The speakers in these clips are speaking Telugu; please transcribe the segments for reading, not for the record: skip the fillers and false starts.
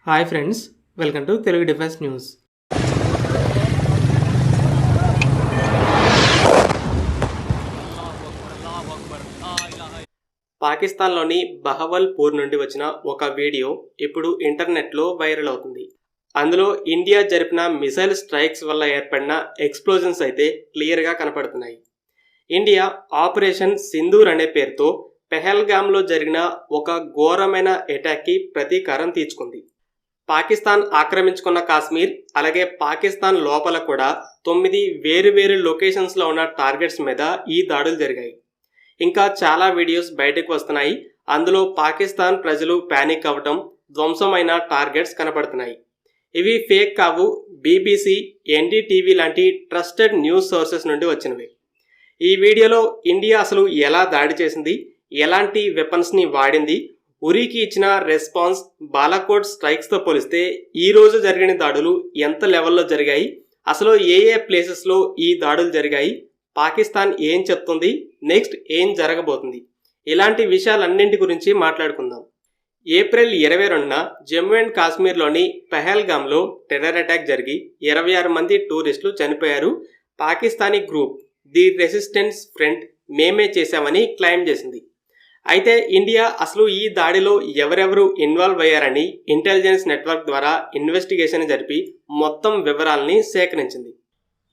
Hi friends, welcome to Telugu defence news. పాకిస్తాన్లోని బహవల్పూర్ నుండి వచ్చిన ఒక వీడియో ఇప్పుడు ఇంటర్నెట్లో వైరల్ అవుతుంది. అందులో ఇండియా జరిపిన మిసైల్ స్ట్రైక్స్ వల్ల ఏర్పడిన ఎక్స్ప్లోజన్స్ అయితే క్లియర్గా కనపడుతున్నాయి. ఇండియా ఆపరేషన్ సింధూర్ అనే పేరుతో పెహల్గామ్లో జరిగిన ఒక ఘోరమైన అటాక్కి ప్రతీకారం తీర్చుకుంది. పాకిస్తాన్ ఆక్రమించుకున్న కాశ్మీర్, అలాగే పాకిస్తాన్ లోపల కూడా 9 వేరు లొకేషన్స్లో ఉన్న టార్గెట్స్ మీద ఈ దాడులు జరిగాయి. ఇంకా చాలా వీడియోస్ బయటకు వస్తున్నాయి. అందులో పాకిస్తాన్ ప్రజలు పానిక్ అవ్వటం, ధ్వంసమైన టార్గెట్స్ కనపడుతున్నాయి. ఇవి ఫేక్ కావు, BBC, NDTV లాంటి ట్రస్టెడ్ న్యూస్ సోర్సెస్ నుండి వచ్చినవి. ఈ వీడియోలో ఇండియా అసలు ఎలా దాడి చేసింది, ఎలాంటి వెపన్స్ని వాడింది, ఉరికి ఇచ్చిన రెస్పాన్స్, బాలాకోట్ స్ట్రైక్స్తో పోలిస్తే ఈ రోజు జరిగిన దాడులు ఎంత లెవెల్లో జరిగాయి, అసలు ఏ ప్లేసెస్లో ఈ దాడులు జరిగాయి, పాకిస్తాన్ ఏం చెప్తుంది, నెక్స్ట్ ఏం జరగబోతుంది, ఇలాంటి విషయాలన్నింటి గురించి మాట్లాడుకుందాం. ఏప్రిల్ 22న జమ్మూ అండ్ కాశ్మీర్లోని పెహల్గామ్లో టెర్రర్ అటాక్ జరిగి 26 మంది టూరిస్టులు చనిపోయారు. Pakistani group the resistance front మేమే చేశామని క్లెయిమ్ చేసింది. అయితే ఇండియా అసలు ఈ దాడిలో ఎవరెవరు ఇన్వాల్వ్ అయ్యారని ఇంటెలిజెన్స్ నెట్వర్క్ ద్వారా ఇన్వెస్టిగేషన్ జరిపి మొత్తం వివరాలని సేకరించింది.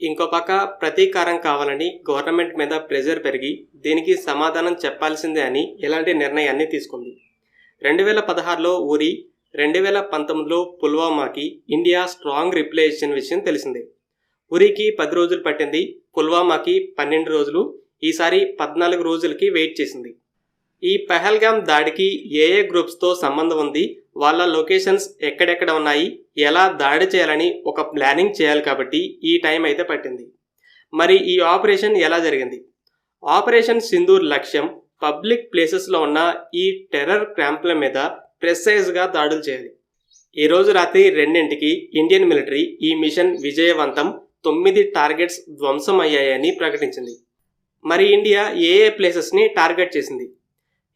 ఇంకో పక్క ప్రతీకారం కావాలని గవర్నమెంట్ మీద ప్రెజర్ పెరిగి దీనికి సమాధానం చెప్పాల్సిందే అని ఇలాంటి నిర్ణయాన్ని తీసుకుంది. 2016లో ఉరి, 2019లో పుల్వామాకి ఇండియా స్ట్రాంగ్ రిప్లై ఇచ్చిన విషయం తెలిసిందే. ఉరికి 10 రోజులు పట్టింది, పుల్వామాకి 12 రోజులు, ఈసారి 14 రోజులకి వెయిట్ చేసింది. ఈ పెహల్గామ్ దాడికి ఏ గ్రూప్స్తో సంబంధం ఉంది, వాళ్ళ లొకేషన్స్ ఎక్కడెక్కడ ఉన్నాయి, ఎలా దాడి చేయాలని ఒక ప్లానింగ్ చేయాలి కాబట్టి ఈ టైం అయితే పట్టింది. మరి ఈ ఆపరేషన్ ఎలా జరిగింది? ఆపరేషన్ సింధూర్ లక్ష్యం పబ్లిక్ ప్లేసెస్లో ఉన్న ఈ టెర్రర్ క్యాంపుల మీద ప్రెసైజ్గా దాడులు చేయాలి. ఈరోజు రాత్రి 2ంటికి ఇండియన్ మిలిటరీ ఈ మిషన్ విజయవంతం, 9 టార్గెట్స్ ధ్వంసం అయ్యాయని ప్రకటించింది. మరి ఇండియా ఏ ప్లేసెస్ని టార్గెట్ చేసింది?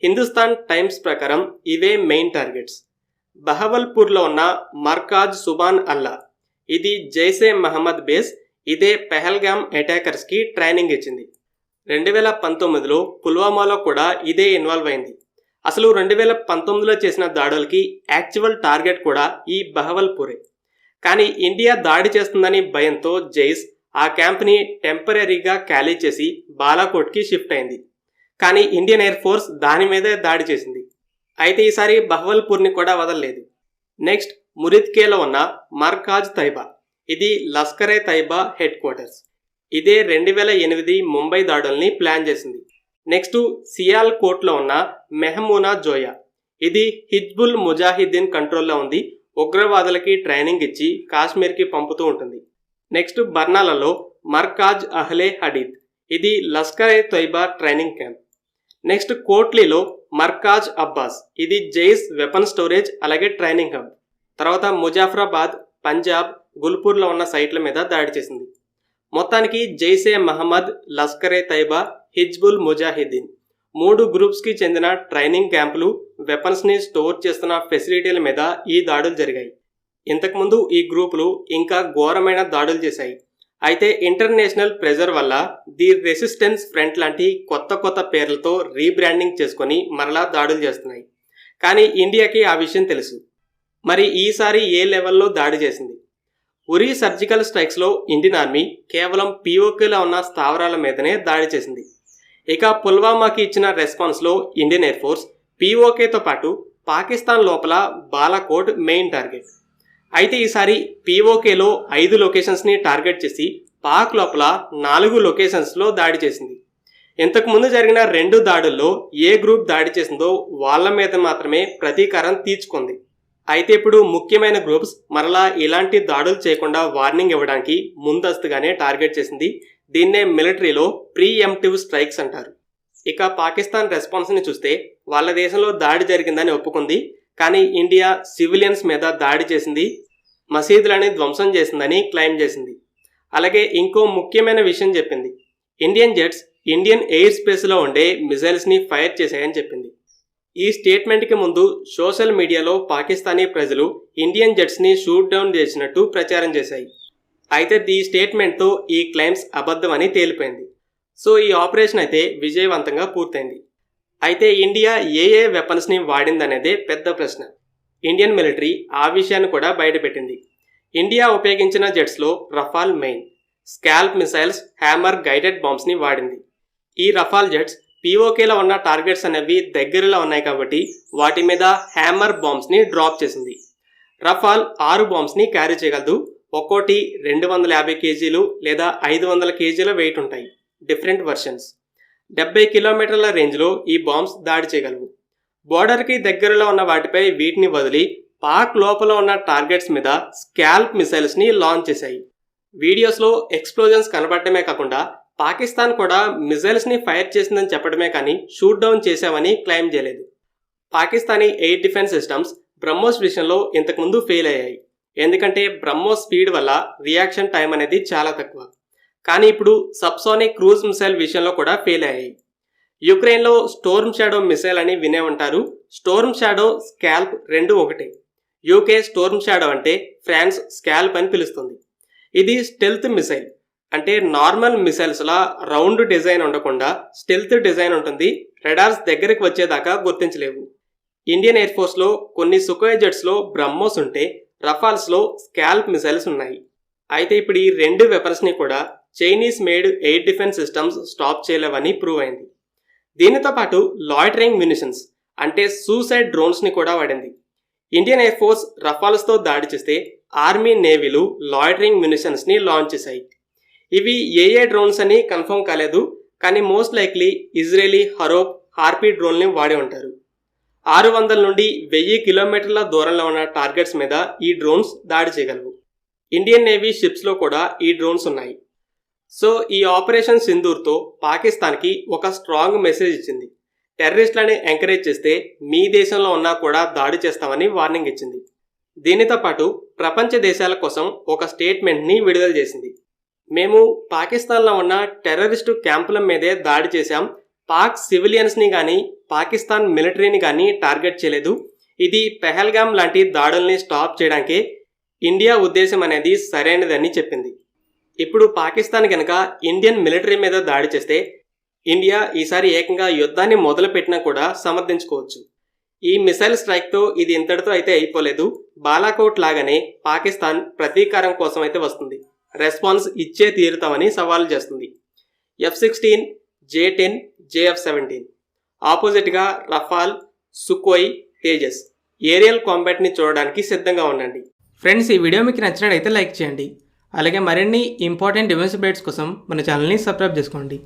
హిందుస్థాన్ టైమ్స్ ప్రకారం ఇవే మెయిన్ టార్గెట్స్. బహవల్పూర్లో ఉన్న మర్కాజ్ సుబాన్ అల్లా, ఇది జైసే మహమ్మద్ బేస్. ఇదే పెహల్గామ్ అటాకర్స్కి ట్రైనింగ్ ఇచ్చింది. 2019లో పుల్వామాలో కూడా ఇదే ఇన్వాల్వ్ అయింది. అసలు 2019లో చేసిన దాడులకి యాక్చువల్ టార్గెట్ కూడా ఈ బహవల్పూరే. కానీ ఇండియా దాడి చేస్తుందని భయంతో జైస్ ఆ క్యాంప్ని టెంపరీగా ఖాళీ చేసి బాలాకోట్కి షిఫ్ట్ అయింది. కానీ ఇండియన్ ఎయిర్ ఫోర్స్ దాని మీదే దాడి చేసింది. అయితే ఈసారి బహవల్పూర్ని కూడా వదలలేదు. నెక్స్ట్ మురిద్కేలో ఉన్న మర్కాజ్ తైబా, ఇది లష్కరే తైబా హెడ్ క్వార్టర్స్. ఇదే 2008 ముంబై దాడుల్ని ప్లాన్ చేసింది. నెక్స్ట్ సియాల్కోట్లో ఉన్న మెహమూనా జోయా, ఇది హిజ్బుల్ ముజాహిద్దీన్ కంట్రోల్లో ఉంది. ఉగ్రవాదులకి ట్రైనింగ్ ఇచ్చి కాశ్మీర్కి పంపుతూ ఉంటుంది. నెక్స్ట్ బర్నాలలో మర్కాజ్ అహ్లే హడీద్, ఇది Lashkar e Taiba training camp. Next కోట్లీలో మర్కాజ్ అబ్బాస్, ఇది జైస్ వెపన్ స్టోరేజ్ అలాగే ట్రైనింగ్ హబ్. తర్వాత ముజాఫరాబాద్, పంజాబ్, గుల్పూర్లో ఉన్న సైట్ల మీద దాడి చేసింది. మొత్తానికి జైసే మహమ్మద్, లష్కరే తైబా, హిజ్బుల్ ముజాహిద్దీన్ 3 గ్రూప్స్కి చెందిన ట్రైనింగ్ క్యాంపులు, వెపన్స్ని స్టోర్ చేస్తున్న ఫెసిలిటీల మీద ఈ దాడులు జరిగాయి. ఇంతకుముందు ఈ గ్రూపులు ఇంకా ఘోరమైన దాడులు చేశాయి. అయితే ఇంటర్నేషనల్ ప్రెజర్ వల్ల ది రెసిస్టెన్స్ ఫ్రంట్ లాంటి కొత్త పేర్లతో రీబ్రాండింగ్ చేసుకొని మరలా దాడులు చేస్తున్నాయి. కానీ ఇండియాకి ఆ విషయం తెలుసు. మరి ఈసారి ఏ లెవెల్లో దాడి చేసింది? ఉరి సర్జికల్ స్ట్రైక్స్లో ఇండియన్ ఆర్మీ కేవలం POKలో ఉన్న స్థావరాల మీదనే దాడి చేసింది. ఇక పుల్వామాకి ఇచ్చిన రెస్పాన్స్లో ఇండియన్ ఎయిర్ ఫోర్స్ POKతో పాటు పాకిస్తాన్ లోపల బాలాకోట్ మెయిన్ టార్గెట్. అయితే ఈసారి POKలో 5 లొకేషన్స్ని టార్గెట్ చేసి పాక్ లోపల 4 లొకేషన్స్లో దాడి చేసింది. ఇంతకుముందు జరిగిన 2 దాడుల్లో ఏ గ్రూప్ దాడి చేసిందో వాళ్ళ మీద మాత్రమే ప్రతీకారం తీర్చుకుంది. అయితే ఇప్పుడు ముఖ్యమైన గ్రూప్స్ మరలా ఇలాంటి దాడులు చేయకుండా వార్నింగ్ ఇవ్వడానికి ముందస్తుగానే టార్గెట్ చేసింది. దీన్నే మిలిటరీలో ప్రీఎంప్టివ్ స్ట్రైక్స్ అంటారు. ఇక పాకిస్తాన్ రెస్పాన్స్ని చూస్తే వాళ్ళ దేశంలో దాడి జరిగిందని ఒప్పుకుంది. కానీ ఇండియా సివిలియన్స్ మీద దాడి చేసింది, మసీదులని ధ్వంసం చేసిందని క్లెయిమ్ చేసింది. అలాగే ఇంకో ముఖ్యమైన విషయం చెప్పింది, ఇండియన్ జెట్స్ ఇండియన్ ఎయిర్ స్పేస్లో ఉండే మిసైల్స్ని ఫైర్ చేశాయని చెప్పింది. ఈ స్టేట్మెంట్కి ముందు సోషల్ మీడియాలో పాకిస్తానీ ప్రజలు ఇండియన్ జెట్స్ని షూట్ డౌన్ చేసినట్టు ప్రచారం చేశాయి. అయితే ఈ స్టేట్మెంట్తో ఈ క్లెయిమ్స్ అబద్ధమని తేలిపోయింది. సో ఈ ఆపరేషన్ అయితే విజయవంతంగా పూర్తయింది. అయితే ఇండియా ఏ వెపన్స్ని వాడిందనేదే పెద్ద ప్రశ్న. ఇండియన్ మిలిటరీ ఆ విషయాన్ని కూడా బయటపెట్టింది. ఇండియా ఉపయోగించిన జెట్స్లో Rafale main, scalp missiles, hammer guided బాంబ్స్ని వాడింది. ఈ రఫాల్ జెట్స్ పీఓకేలో ఉన్న టార్గెట్స్ అనేవి దగ్గరలో ఉన్నాయి కాబట్టి వాటి మీద హ్యామర్ బాంబ్స్ని డ్రాప్ చేసింది. రఫాల్ 6 బాంబ్స్ని క్యారీ చేయగలదు. ఒక్కోటి 250 కేజీలు లేదా 500 కేజీల వెయిట్ ఉంటాయి. Different versions. 70 కిలోమీటర్ల రేంజ్లో ఈ బాంబ్స్ దాడి చేయగలవు. బోర్డర్కి దగ్గరలో ఉన్న వాటిపై వీటిని వదిలి పాక్ లోపల ఉన్న టార్గెట్స్ మీద స్కాల్ప్ మిసైల్స్ని లాంచ్ చేశాయి. వీడియోస్లో ఎక్స్ప్లోజన్స్ కనబడటమే కాకుండా పాకిస్తాన్ కూడా మిసైల్స్ని ఫైర్ చేసిందని చెప్పడమే కానీ షూట్ డౌన్ చేశామని క్లెయిమ్ చేయలేదు. Pakistani air defence systems BrahMos విషయంలో ఇంతకుముందు ఫెయిల్ అయ్యాయి. ఎందుకంటే బ్రహ్మోస్ స్పీడ్ వల్ల రియాక్షన్ టైం అనేది చాలా తక్కువ. కానీ ఇప్పుడు సబ్సోనిక్ క్రూజ్ మిసైల్ విషయంలో కూడా ఫెయిల్ అయ్యాయి. యుక్రెయిన్లో స్టోర్మ్ షాడో మిసైల్ అని వినే ఉంటారు. స్టోర్మ్ షాడో, స్కాల్ప్ రెండు ఒకటే. యూకే స్టోర్మ్ షాడో అంటే ఫ్రాన్స్ స్కాల్ప్ అని పిలుస్తుంది. ఇది స్టెల్త్ మిసైల్. అంటే నార్మల్ మిసైల్స్లా రౌండ్ డిజైన్ ఉండకుండా స్టెల్త్ డిజైన్ ఉంటుంది. రెడార్స్ దగ్గరికి వచ్చేదాకా గుర్తించలేవు. ఇండియన్ ఎయిర్ ఫోర్స్లో కొన్ని సుఖోయ్ జెట్స్లో బ్రహ్మోస్ ఉంటే రఫాల్స్లో స్కాల్ప్ మిసైల్స్ ఉన్నాయి. అయితే ఇప్పుడు ఈ 2 వెపన్స్ని కూడా Chinese made air defence systems stop చేయలేవని ప్రూవ్ అయింది. దీనితో పాటు లాయిటరింగ్ మ్యునిషన్స్ అంటే సూసైడ్ డ్రోన్స్ని కూడా వాడింది. ఇండియన్ ఎయిర్ ఫోర్స్ రఫాల్స్తో దాడి చేస్తే ఆర్మీ, నేవీలు లాయిటరింగ్ మ్యునిషన్స్ని లాంచ్ చేశాయి. ఇవి ఏ డ్రోన్స్ అని కన్ఫర్మ్ కాలేదు, కానీ most likely Israeli Harop, Harpy డ్రోన్ని వాడి ఉంటారు. 600 నుండి 1000 కిలోమీటర్ల దూరంలో ఉన్న టార్గెట్స్ మీద ఈ డ్రోన్స్ దాడి చేయగలవు. ఇండియన్ నేవీ షిప్స్లో కూడా ఈ డ్రోన్స్ ఉన్నాయి. సో ఈ ఆపరేషన్ సింధూర్తో పాకిస్తాన్కి ఒక స్ట్రాంగ్ మెసేజ్ ఇచ్చింది. టెర్రరిస్టులని ఎంకరేజ్ చేస్తే మీ దేశంలో ఉన్నా కూడా దాడి చేస్తామని వార్నింగ్ ఇచ్చింది. దీనితో పాటు ప్రపంచ దేశాల కోసం ఒక స్టేట్మెంట్ని విడుదల చేసింది. మేము పాకిస్తాన్లో ఉన్న టెర్రరిస్టు క్యాంపుల మీదే దాడి చేశాం. పాక్ సివిలియన్స్ని కానీ పాకిస్తాన్ మిలిటరీని కానీ టార్గెట్ చేయలేదు. ఇది పెహల్గామ్ లాంటి దాడుల్ని స్టాప్ చేయడానికే ఇండియా ఉద్దేశం అనేది సరైనదని చెప్పింది. ఇప్పుడు పాకిస్తాన్ కనుక ఇండియన్ మిలిటరీ మీద దాడి చేస్తే ఇండియా ఈసారి ఏకంగా యుద్ధాన్ని మొదలుపెట్టినా కూడా సమర్థించుకోవచ్చు. ఈ మిసైల్ స్ట్రైక్తో ఇది ఇంతటితో అయితే అయిపోలేదు. బాలాకోట్ లాగానే పాకిస్తాన్ ప్రతీకారం కోసం అయితే వస్తుంది. రెస్పాన్స్ ఇచ్చే తీరుతామని సవాల్ చేస్తుంది. F-16, J-10, JF-17 ఆపోజిట్గా రఫాల్, సుకోయ్, తేజస్ ఏరియల్ కాంబాట్ని చూడడానికి సిద్ధంగా ఉండండి. ఫ్రెండ్స్, ఈ వీడియో మీకు నచ్చినట్లయితే లైక్ చేయండి. అలాగే మరిన్ని ఇంపార్టెంట్ డిఫెన్స్ అప్డేట్స్ కోసం మన ఛానల్ని సబ్స్క్రైబ్ చేసుకోండి.